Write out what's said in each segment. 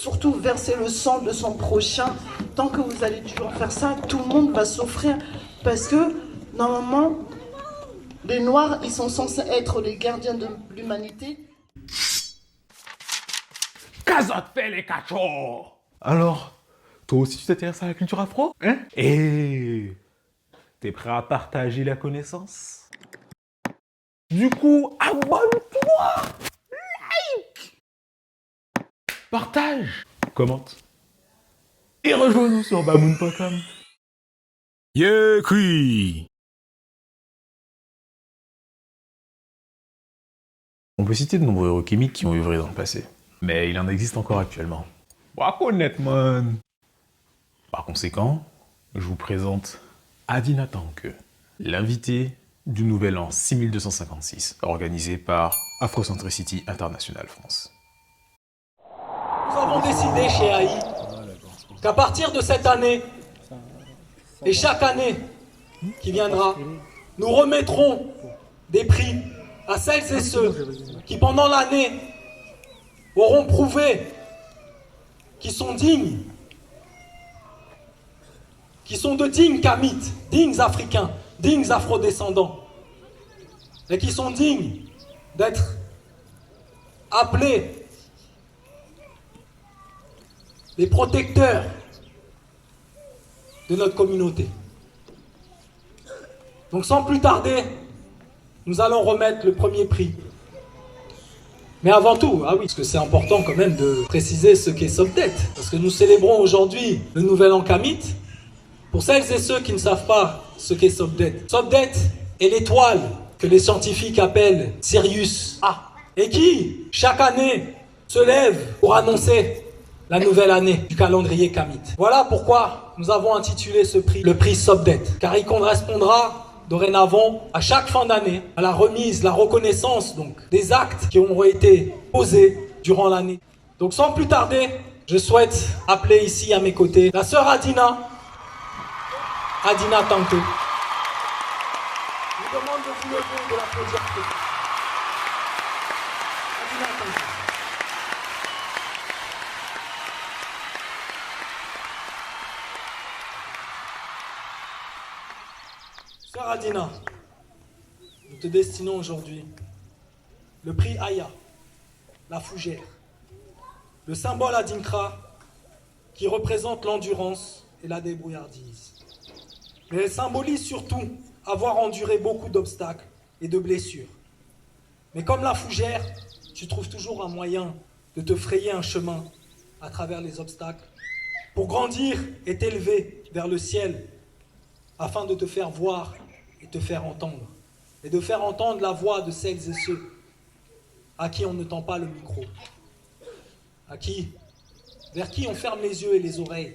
surtout verser le sang de son prochain. Tant que vous allez toujours faire ça, tout le monde va souffrir. Parce que, normalement, les Noirs, ils sont censés être les gardiens de l'humanité. Casotte fait les cachorros. Alors, toi aussi tu t'intéresses à la culture afro, hein? Et t'es prêt à partager la connaissance? Du coup, abonne-toi, like, partage, commente et rejoins-nous sur bamoun.com. Yeah, oui. On peut citer de nombreux héros chimiques qui ont œuvré dans le passé, mais il en existe encore actuellement. Bah, honnêtement. Par conséquent, je vous présente Adina Tanke, l'invité du Nouvel An 6256, organisé par Afrocentricity International France. Nous avons décidé chez AI qu'à partir de cette année, et chaque année qui viendra, nous remettrons des prix à celles et ceux qui, pendant l'année, auront prouvé qu'ils sont dignes, qui sont de dignes Kamites, dignes Africains, dignes Afrodescendants, et qui sont dignes d'être appelés les protecteurs de notre communauté. Donc sans plus tarder, nous allons remettre le premier prix. Mais avant tout, parce que c'est important quand même de préciser ce qu'est Sobdet, parce que nous célébrons aujourd'hui le Nouvel An Kamite. Pour celles et ceux qui ne savent pas ce qu'est Sobdet, Sobdet est l'étoile que les scientifiques appellent Sirius A, et qui, chaque année, se lève pour annoncer la nouvelle année du calendrier Kamite. Voilà pourquoi nous avons intitulé ce prix le prix Sobdet, car il correspondra dorénavant à chaque fin d'année à la remise, la reconnaissance donc des actes qui auront été posés durant l'année. Donc sans plus tarder, je souhaite appeler ici à mes côtés la sœur Adina Tanke. Je vous demande de vous lever et de l'applaudir. Adina Tanke. Sœur Adina, nous te destinons aujourd'hui le prix Aya, la fougère, le symbole Adinkra qui représente l'endurance et la débrouillardise. Mais elle symbolise surtout avoir enduré beaucoup d'obstacles et de blessures. Mais comme la fougère, tu trouves toujours un moyen de te frayer un chemin à travers les obstacles pour grandir et t'élever vers le ciel afin de te faire voir et te faire entendre. Et de faire entendre la voix de celles et ceux à qui on ne tend pas le micro, vers qui on ferme les yeux et les oreilles.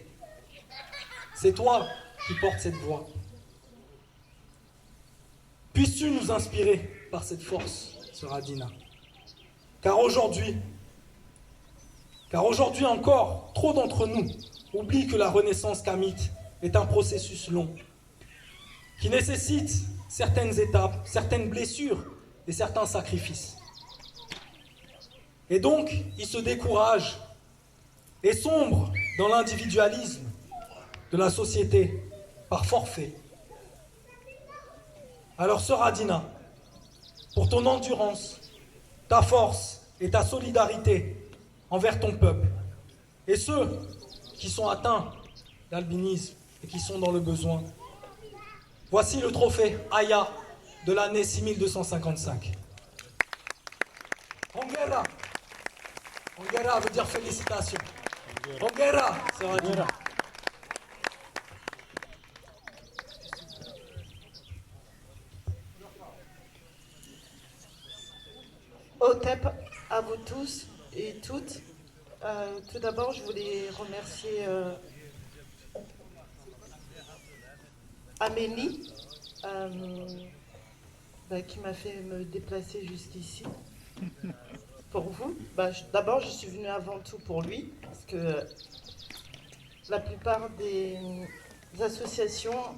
C'est toi qui portes cette voix. Puisses-tu nous inspirer par cette force, sœur Adina. Car aujourd'hui encore, trop d'entre nous oublient que la renaissance kamite est un processus long, qui nécessite certaines étapes, certaines blessures et certains sacrifices. Et donc, ils se découragent et sombrent dans l'individualisme de la société par forfait. Alors, sœur Adina, pour ton endurance, ta force et ta solidarité envers ton peuple, et ceux qui sont atteints d'albinisme et qui sont dans le besoin, voici le trophée Aya de l'année 6255. Hongera. Hongera veut dire félicitations. Hongera, sœur Adina. Otep à vous tous et toutes. Tout d'abord, je voulais remercier Amélie qui m'a fait me déplacer jusqu'ici pour vous. D'abord, je suis venue avant tout pour lui, parce que la plupart des associations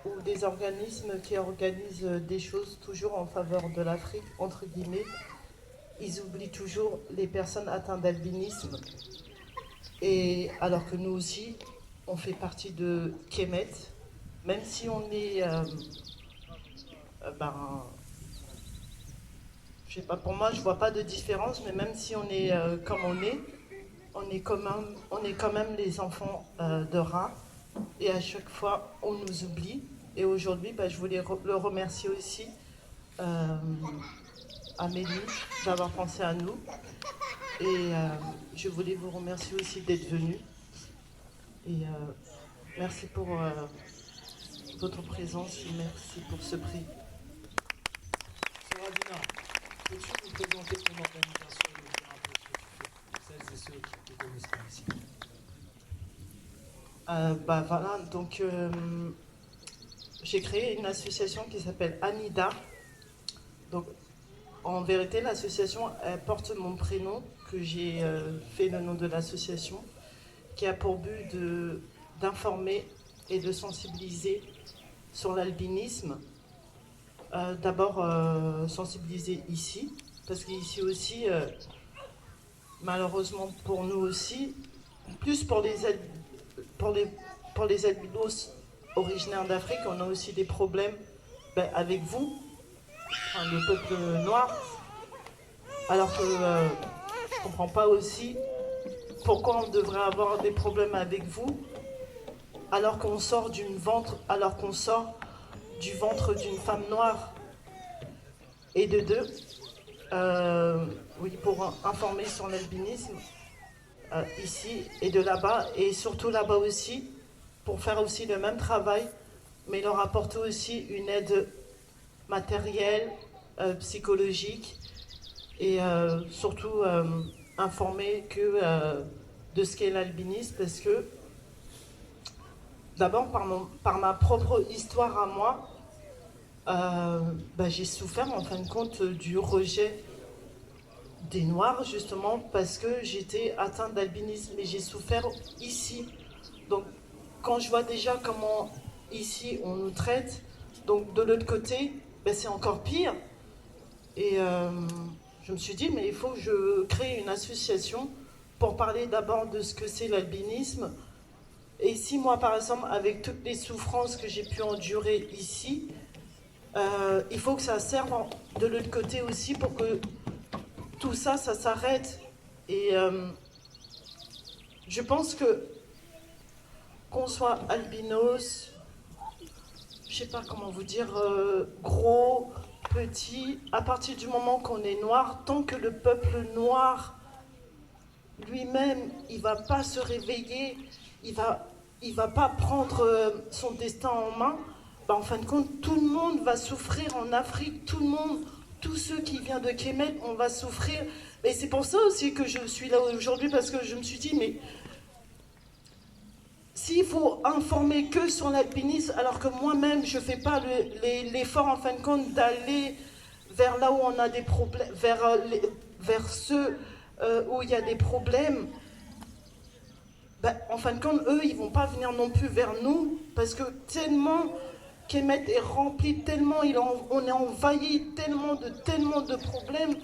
ou des organismes qui organisent des choses toujours en faveur de l'Afrique, entre guillemets, ils oublient toujours les personnes atteintes d'albinisme. Et alors que nous aussi, on fait partie de Kemet, même si on est, je sais pas, pour moi, je vois pas de différence, mais même si on est comme on est quand même les enfants de Ra. Et à chaque fois, on nous oublie. Et aujourd'hui, je voulais le remercier aussi, Amélie, d'avoir pensé à nous. Et je voulais vous remercier aussi d'être venu. Et merci pour votre présence et merci pour ce prix. Sœur Adina, peux-tu nous présenter ton organisation et nous dire un peu ce que tu fais pour celles et ceux qui ne te connaissent pas ici? Voilà, donc j'ai créé une association qui s'appelle Anida. Donc en vérité, l'association elle porte mon prénom, que j'ai fait le nom de l'association, qui a pour but d'informer et de sensibiliser sur l'albinisme. D'abord sensibiliser ici, parce qu'ici aussi, malheureusement pour nous aussi, plus pour les albinos originaires d'Afrique, on a aussi des problèmes avec vous, enfin, le peuple noir, alors que je ne comprends pas aussi pourquoi on devrait avoir des problèmes avec vous, alors qu'on sort du ventre d'une femme noire. Et de deux, oui, pour informer sur l'albinisme, ici et de là-bas, et surtout là-bas aussi, pour faire aussi le même travail, mais leur apporter aussi une aide matérielle, psychologique, et surtout informer de ce qu'est l'albinisme, parce que d'abord par ma propre histoire à moi, j'ai souffert en fin de compte du rejet des Noirs, justement parce que j'étais atteinte d'albinisme et j'ai souffert ici. Donc quand je vois déjà comment ici on nous traite, donc de l'autre côté, c'est encore pire. Et je me suis dit, mais il faut que je crée une association pour parler d'abord de ce que c'est l'albinisme. Et si moi, par exemple, avec toutes les souffrances que j'ai pu endurer ici, il faut que ça serve de l'autre côté aussi pour que tout ça, ça s'arrête. Et je pense qu'on soit albinos, je sais pas comment vous dire, gros, petit, à partir du moment qu'on est noir, tant que le peuple noir lui-même, il va pas se réveiller, il va pas prendre son destin en main, en fin de compte, tout le monde va souffrir en Afrique, tout le monde, tous ceux qui viennent de Kemet, on va souffrir. Et c'est pour ça aussi que je suis là aujourd'hui, parce que je me suis dit, mais s'il faut informer que sur l'alpinisme, alors que moi-même, je ne fais pas l'effort, en fin de compte, d'aller vers là où on a des problèmes, vers ceux où il y a des problèmes, en fin de compte, eux, ils ne vont pas venir non plus vers nous, parce que tellement Kemet est rempli, tellement on est envahi, tellement de problèmes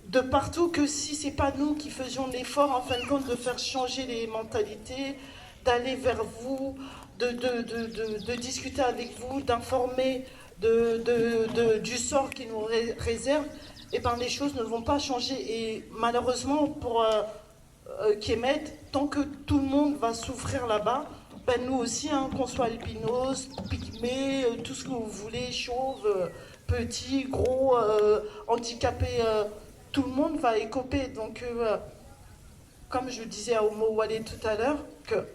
de partout, que si ce n'est pas nous qui faisions l'effort, en fin de compte, de faire changer les mentalités, d'aller vers vous, de discuter avec vous, d'informer du sort qui nous réserve, et les choses ne vont pas changer. Et malheureusement, pour Kemet, tant que tout le monde va souffrir là-bas, nous aussi, qu'on soit albinos, pygmées, tout ce que vous voulez, chauve, petit, gros, handicapé, tout le monde va écoper. Donc, comme je disais à Omo Wale tout à l'heure, que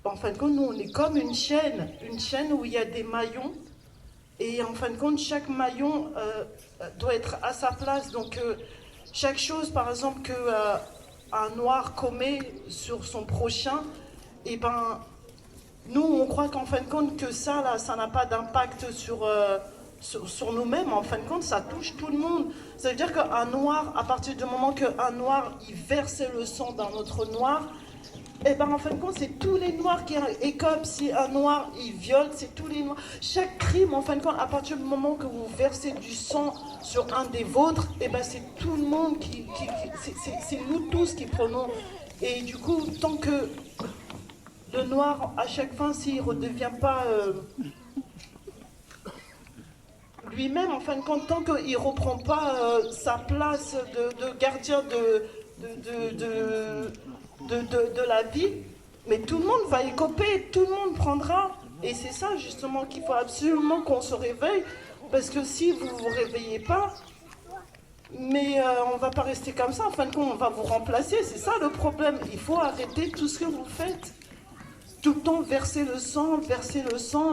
en fin de compte, nous, on est comme une chaîne où il y a des maillons, et en fin de compte, chaque maillon doit être à sa place. Donc, chaque chose, par exemple, qu'un noir commet sur son prochain, et nous, on croit qu'en fin de compte, que ça n'a pas d'impact sur nous-mêmes. En fin de compte, ça touche tout le monde. Ça veut dire qu'un noir, à partir du moment qu'un noir, il versait le sang d'un autre noir, en fin de compte, c'est tous les noirs qui écopent. Si un noir, il viole, c'est tous les noirs. Chaque crime, en fin de compte, à partir du moment que vous versez du sang sur un des vôtres, c'est tout le monde c'est nous tous qui prenons Et du coup, tant que le noir, à chaque fin, s'il ne redevient pas lui-même, en fin de compte, tant qu'il ne reprend pas sa place de gardien de la vie, mais tout le monde va écoper, tout le monde prendra. Et c'est ça justement qu'il faut absolument qu'on se réveille, parce que si vous ne vous réveillez pas, mais on ne va pas rester comme ça, en fin de compte on va vous remplacer, c'est ça le problème. Il faut arrêter tout ce que vous faites. Tout le temps verser le sang,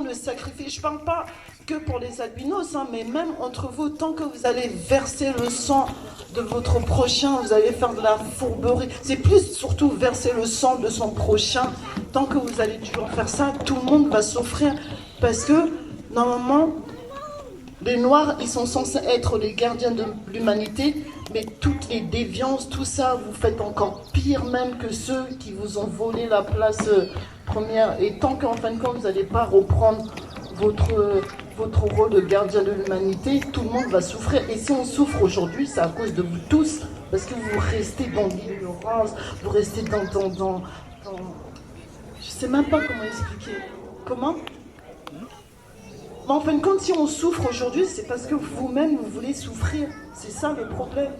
le sacrifice. Je ne parle pas que pour les albinos, hein, mais même entre vous, tant que vous allez verser le sang de votre prochain, vous allez faire de la fourberie. C'est plus surtout verser le sang de son prochain. Tant que vous allez toujours faire ça, tout le monde va souffrir. Parce que, normalement, les Noirs, ils sont censés être les gardiens de l'humanité, mais toutes les déviances, tout ça, vous faites encore pire même que ceux qui vous ont volé la place première. Et tant qu'en fin de compte, vous n'allez pas reprendre votre rôle de gardien de l'humanité, tout le monde va souffrir. Et si on souffre aujourd'hui, c'est à cause de vous tous, parce que vous restez dans l'ignorance, vous restez dans je sais même pas comment expliquer. Comment ? Mais en fin de compte, si on souffre aujourd'hui, c'est parce que vous-même, vous voulez souffrir. C'est ça le problème.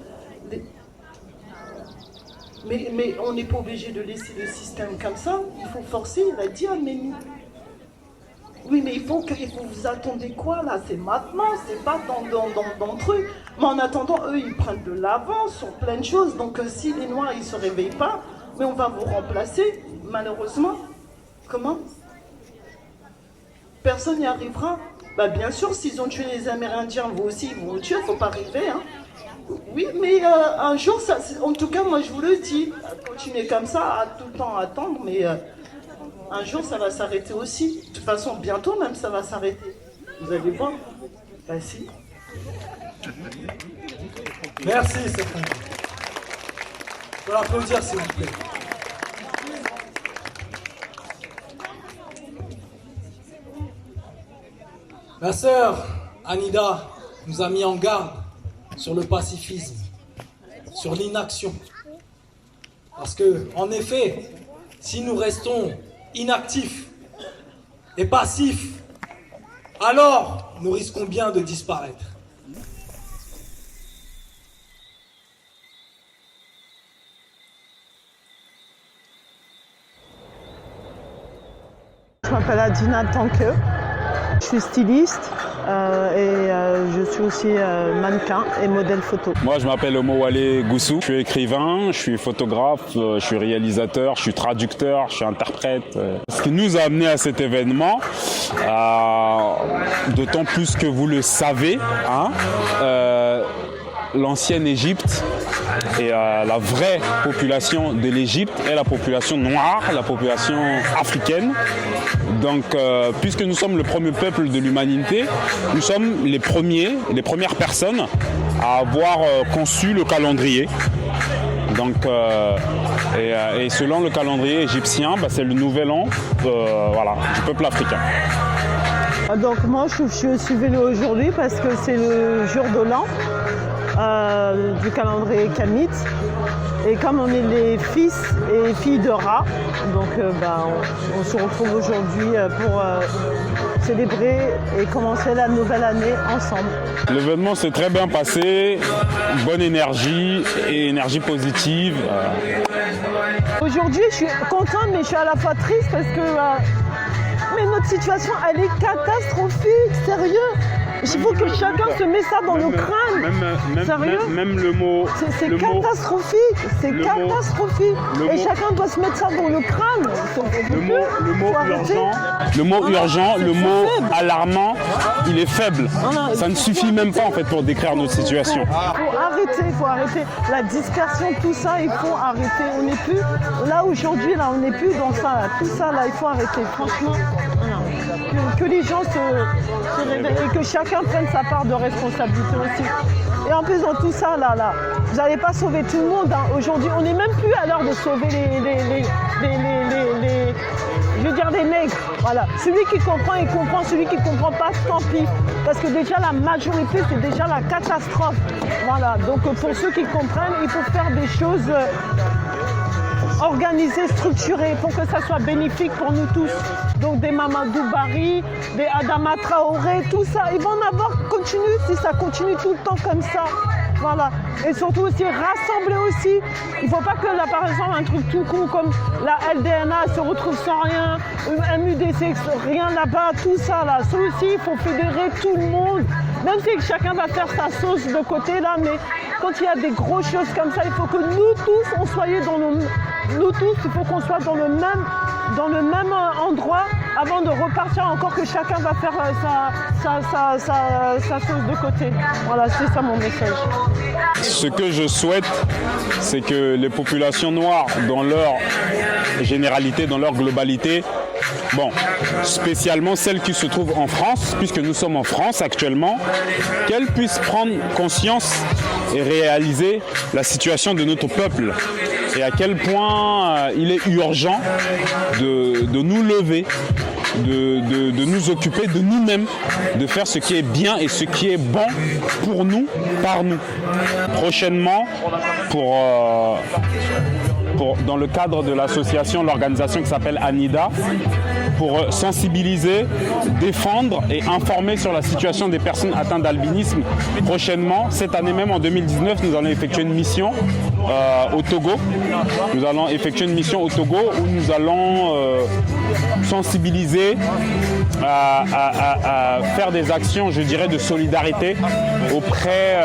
Mais on n'est pas obligé de laisser le système comme ça. Il faut forcer, il a dit à Mémie. Oui, mais il faut vous attendez quoi là? C'est maintenant, c'est pas dans truc. Mais en attendant, eux, ils prennent de l'avance sur plein de choses. Donc si les Noirs, ils se réveillent pas, mais on va vous remplacer, malheureusement. Comment? Personne n'y arrivera. Bah bien sûr, s'ils ont tué les Amérindiens, vous aussi, ils vont vous tuer, faut pas rêver, hein. Oui, mais un jour, ça, en tout cas, moi je vous le dis, continuez comme ça, à tout le temps attendre, mais un jour ça va s'arrêter aussi. De toute façon, bientôt même ça va s'arrêter. Vous allez voir. Bah si. Merci, Stéphane. Je peux l'applaudir, s'il vous plaît. La sœur Anida nous a mis en garde sur le pacifisme, sur l'inaction. Parce que, en effet, si nous restons inactifs et passifs, alors nous risquons bien de disparaître. Je m'appelle Adina Tanke. Je suis styliste et je suis aussi mannequin et modèle photo. Moi, je m'appelle Omowale Goussou. Je suis écrivain, je suis photographe, je suis réalisateur, je suis traducteur, je suis interprète. Ce qui nous a amené à cet événement, d'autant plus que vous le savez, hein, l'ancienne Égypte et la vraie population de l'Égypte est la population noire, la population africaine. Donc, puisque nous sommes le premier peuple de l'humanité, nous sommes les premières personnes à avoir conçu le calendrier. Donc, et selon le calendrier égyptien, c'est le nouvel an du peuple africain. Donc moi je suis venue aujourd'hui parce que c'est le jour de l'an du calendrier kamite. Et comme on est les fils et filles de Ra, donc on se retrouve aujourd'hui pour célébrer et commencer la nouvelle année ensemble. L'événement s'est très bien passé, bonne énergie et énergie positive. Aujourd'hui je suis contente mais je suis à la fois triste parce que mais notre situation elle est catastrophique, sérieux. Il faut que chacun se mette ça dans le crâne. Sérieux ? Même le mot. C'est catastrophique. C'est catastrophique. Et chacun doit se mettre ça dans le crâne. Le mot urgent, le mot alarmant, il est faible. Ça ne suffit même pas en fait pour décrire notre situation. Il faut arrêter la dispersion, tout ça, il faut arrêter. On n'est plus là aujourd'hui, là, on n'est plus dans ça. Là. Tout ça, là, il faut arrêter. Franchement, que les gens se réveillent et que chacun prenne sa part de responsabilité aussi. Et en plus, dans tout ça, là, vous n'allez pas sauver tout le monde. Hein. Aujourd'hui, on n'est même plus à l'heure de sauver les nègres. Voilà. Celui qui comprend, il comprend. Celui qui ne comprend pas, tant pis. Parce que déjà, la majorité, c'est déjà la catastrophe. Voilà. Donc, pour ceux qui comprennent, il faut faire des choses organisé, structuré pour que ça soit bénéfique pour nous tous. Donc des Mamadou Bari, des Adama Traoré, tout ça. Ils vont en avoir continu si ça continue tout le temps comme ça. Voilà. Et surtout aussi rassembler aussi. Il ne faut pas que là, par exemple, un truc tout con comme la LDNA se retrouve sans rien, MUDC, rien là-bas, tout ça là. Ça aussi, il faut fédérer tout le monde. Même si chacun va faire sa sauce de côté là, mais quand il y a des grosses choses comme ça, il faut que nous tous, on soit dans nous tous, il faut qu'on soit dans le même endroit avant de repartir encore que chacun va faire sa sauce de côté. Voilà, c'est ça mon message. Ce que je souhaite, c'est que les populations noires, dans leur généralité, dans leur globalité, bon, spécialement celles qui se trouvent en France, puisque nous sommes en France actuellement, qu'elles puissent prendre conscience et réaliser la situation de notre peuple et à quel point il est urgent de nous lever, de nous occuper de nous-mêmes, de faire ce qui est bien et ce qui est bon pour nous, par nous. Prochainement, dans le cadre de l'association, l'organisation qui s'appelle ANIDA, pour sensibiliser, défendre et informer sur la situation des personnes atteintes d'albinisme. Prochainement, cette année même, en 2019, nous allons effectuer une mission au Togo. Nous allons effectuer une mission au Togo où nous allons sensibiliser, à faire des actions, je dirais, de solidarité auprès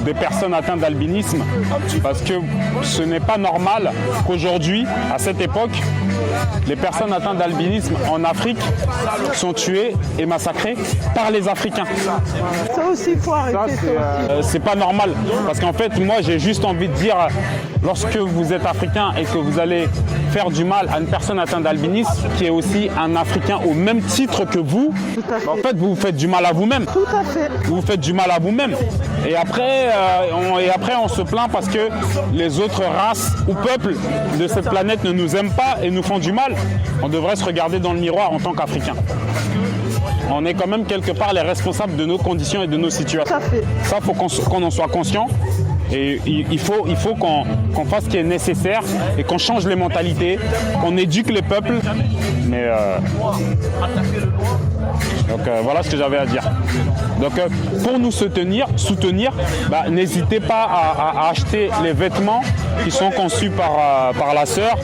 des personnes atteintes d'albinisme. Parce que ce n'est pas normal qu'aujourd'hui, à cette époque, les personnes atteintes d'albinisme en Afrique sont tuées et massacrées par les Africains. Ça aussi, il faut arrêter. C'est pas normal. Parce qu'en fait, moi, j'ai juste envie de dire, lorsque vous êtes africain et que vous allez faire du mal à une personne atteinte d'albinisme, qui est aussi un Africain au même titre que vous, en fait, vous vous faites du mal à vous-même. Tout à fait. Vous vous faites du mal à vous-même. Et après, on se plaint parce que les autres races ou peuples de cette planète ne nous aiment pas et nous font du mal. On devrait se regarder dans le miroir en tant qu'Africains. On est quand même quelque part les responsables de nos conditions et de nos situations. Tout à fait. Ça, il faut qu'on en soit conscient. Et il faut qu'on fasse ce qui est nécessaire et qu'on change les mentalités, qu'on éduque les peuples. Mais donc voilà ce que j'avais à dire. Donc pour nous soutenir, n'hésitez pas à acheter les vêtements qui sont conçus par la sœur.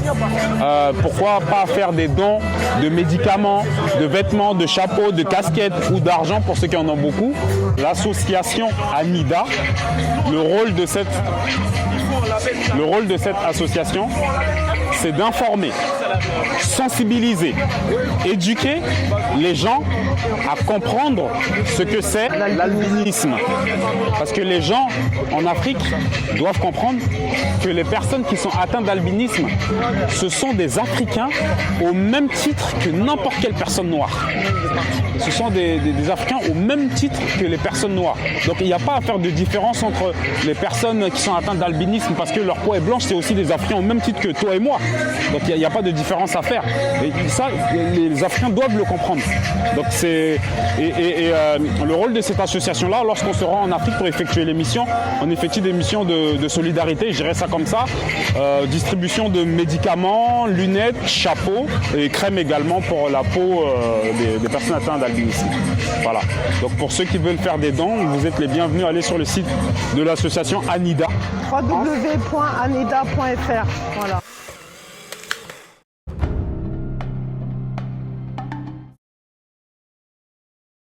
Pourquoi pas faire des dons de médicaments, de vêtements, de chapeaux, de casquettes ou d'argent pour ceux qui en ont beaucoup. L'association ANIDA, le rôle de cette association, c'est d'informer, sensibiliser, éduquer les gens à comprendre ce que c'est l'albinisme. Parce que les gens en Afrique doivent comprendre que les personnes qui sont atteintes d'albinisme, ce sont des Africains au même titre que n'importe quelle personne noire. Ce sont des Africains au même titre que les personnes noires. Donc il n'y a pas à faire de différence entre les personnes qui sont atteintes d'albinisme parce que leur peau est blanche, c'est aussi des Africains au même titre que toi et moi. Donc il n'y a pas de différence à faire. Et ça, les Africains doivent le comprendre. Donc le rôle de cette association-là, lorsqu'on se rend en Afrique pour effectuer les missions, on effectue des missions de solidarité, je dirais ça comme ça. Distribution de médicaments, lunettes, chapeaux et crème également pour la peau des personnes atteintes d'albinisme. Voilà. Donc pour ceux qui veulent faire des dons, vous êtes les bienvenus à aller sur le site de l'association ANIDA. www.anida.fr. Voilà.